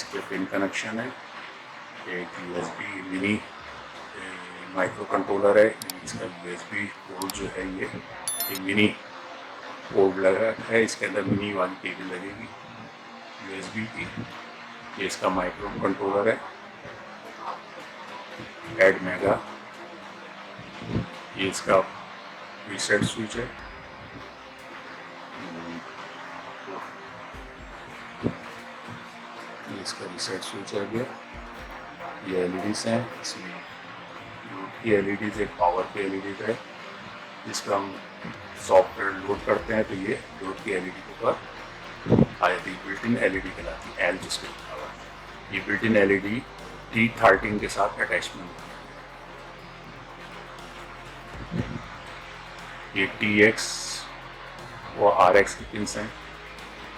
इसके pin connection है, एक USB मिनी माइक्रो कंट्रोलर है, इसका USB पोर्ट जो है ये मिनी पोर्ट लगा है, इसके अंदर मिनी वाली केबल लगेगी USB की। ये इसका माइक्रो कंट्रोलर है, ऐड मेगा। ये इसका रीसेट स्विच है, ये इसका रीसेट स्विच है गया। ये LEDs हैं, इसमें ये LEDs एक पावर की LED है, जिसका हम सॉफ्टवेयर लोड करते हैं तो ये लोड की LED के ऊपर आ जाती है, बिल्ट इन LED कहलाती है, L जिसके लिखा हुआ है। ये बिल्ट इन LED T13 के साथ अटैचमेंट है। ये TX और RX की पिंस हैं,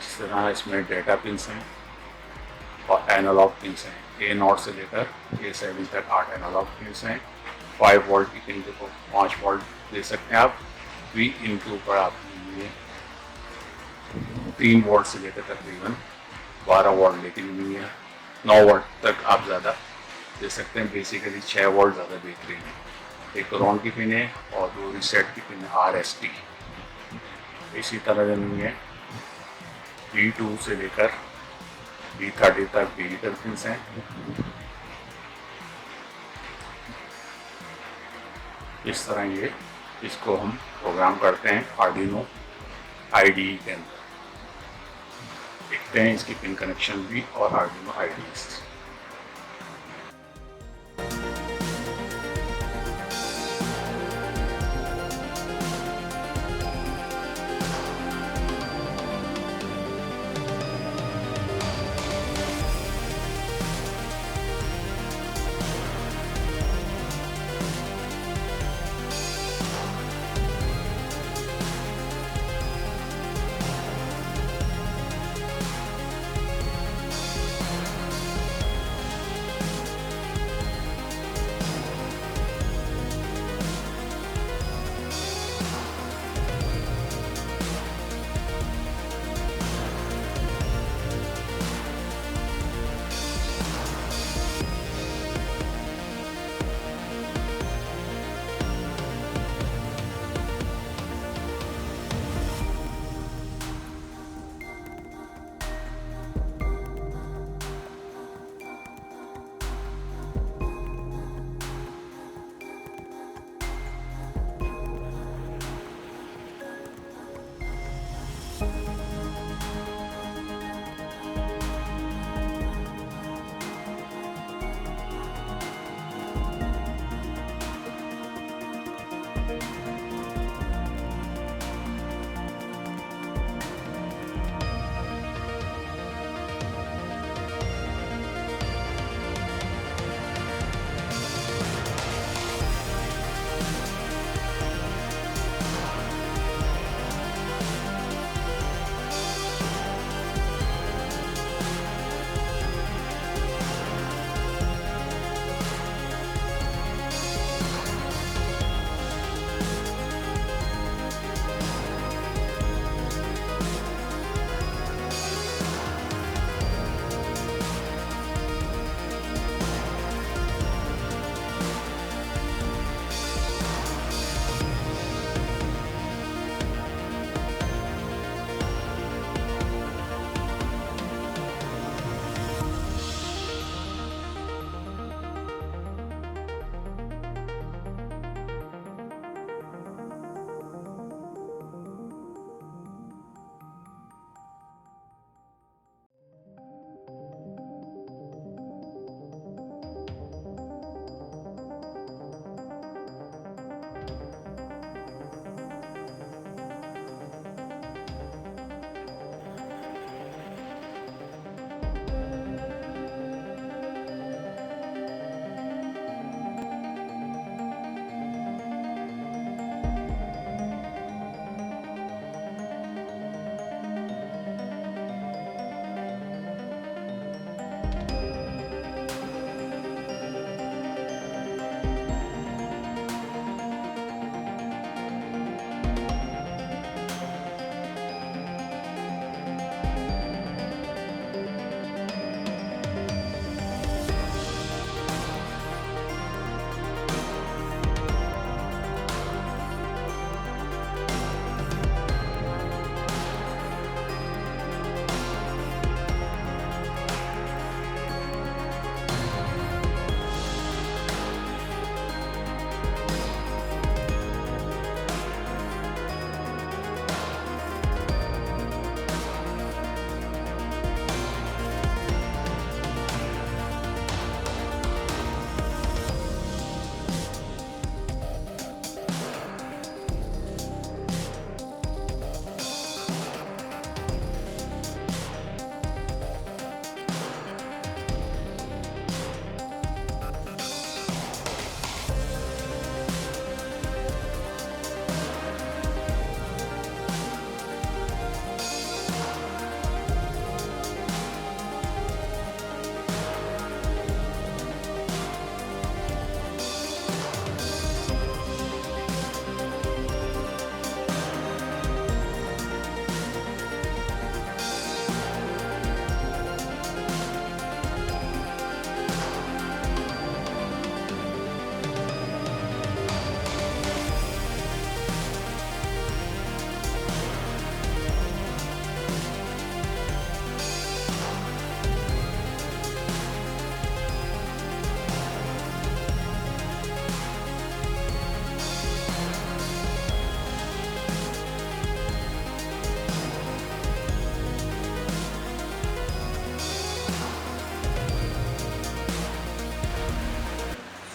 इस तरह इसमें डेटा पिंस हैं और एनालॉग पिंस हैं। A0 से लेकर A7 तक 8 एनालॉग पिंस हैं। 5 वोल्ट की पिन देखो, 5 वोल्ट दे सकते हैं आप। V इनके ऊपर आप 3 वोल्ट से लेकर तकरीबन 12 वोल्ट, लेकिन नहीं है 9 वोल्ट तक आप ज़्यादा दे सकते हैं। बेसिकली 6 वोल्ट ज़्यादा बेहतरीन है। एक ग्राउंड की पिन है और 2 रीसेट की पिन है, RST। इसी तरह देनी है B2 से लेकर B30 तक डिजिटल पिंस हैं। इस तरह ये इसको हम प्रोग्राम करते हैं Arduino IDE के अंदर। देखते हैं इसकी पिन कनेक्शन भी और Arduino IDE।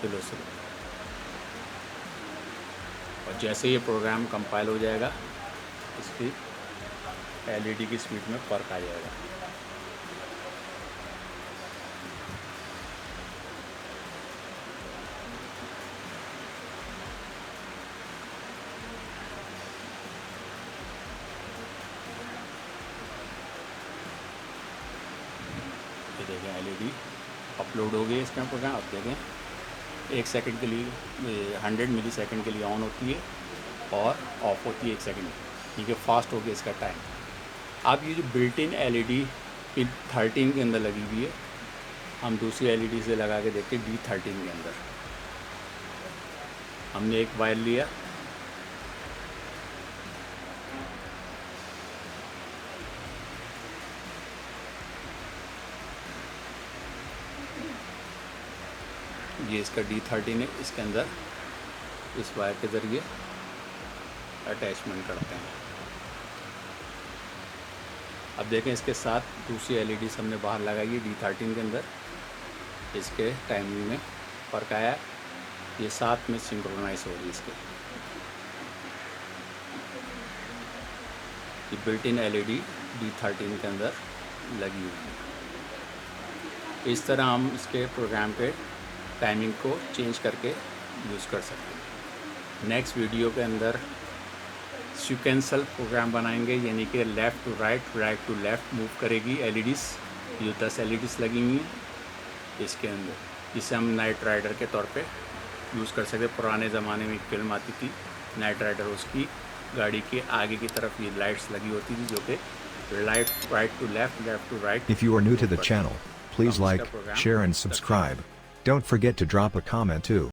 Slow slow. और जैसे ये प्रोग्राम कंपाइल हो जाएगा इसकी एलईडी की स्पीड में फ़र्क आ जाएगा। ये देखें एलईडी अपलोड हो गई इसका प्रोग्राम। अब देखें 1 सेकंड के लिए 100 मिली सेकंड के लिए ऑन होती है और ऑफ होती है 1 सेकंड। ठीक है, फास्ट हो गया इसका टाइम। अब ये जो बिल्ट इन एलईडी D13 के अंदर लगी हुई है, हम दूसरी एलईडी से लगा के देखते हैं D13 के अंदर। हमने एक वायर लिया, ये इसका D13 है, इसके अंदर इस वायर के ज़रिए अटैचमेंट करते हैं। अब देखें इसके साथ दूसरी एलईडी हमने बाहर लगाई है D13 के अंदर, इसके टाइमिंग में फ़र्क आया, ये साथ में सिंक्रोनाइज हो रही है इसके। ये बिल्ट इन एलईडी D13 के अंदर लगी हुई है। इस तरह हम इसके प्रोग्राम के टाइमिंग को चेंज करके यूज़ कर सकते हैं। नेक्स्ट वीडियो के अंदर सीक्वेंशियल प्रोग्राम बनाएंगे, यानी कि left to right, right to left move करेगी एलईडीज़। ये 10 एलईडीज़ लगी हुई हैं इसके अंदर, जिसे हम नाइट राइडर के तौर पे यूज़ कर सकते हैं। पुराने ज़माने में एक फिल्म आती थी नाइट राइडर, उसकी गाड़ी के आगे की तरफ ये लाइट्स लगी होती थी जो कि right to left, left to right. If you are new to the channel, please like, share and subscribe. Don't forget to drop a comment too.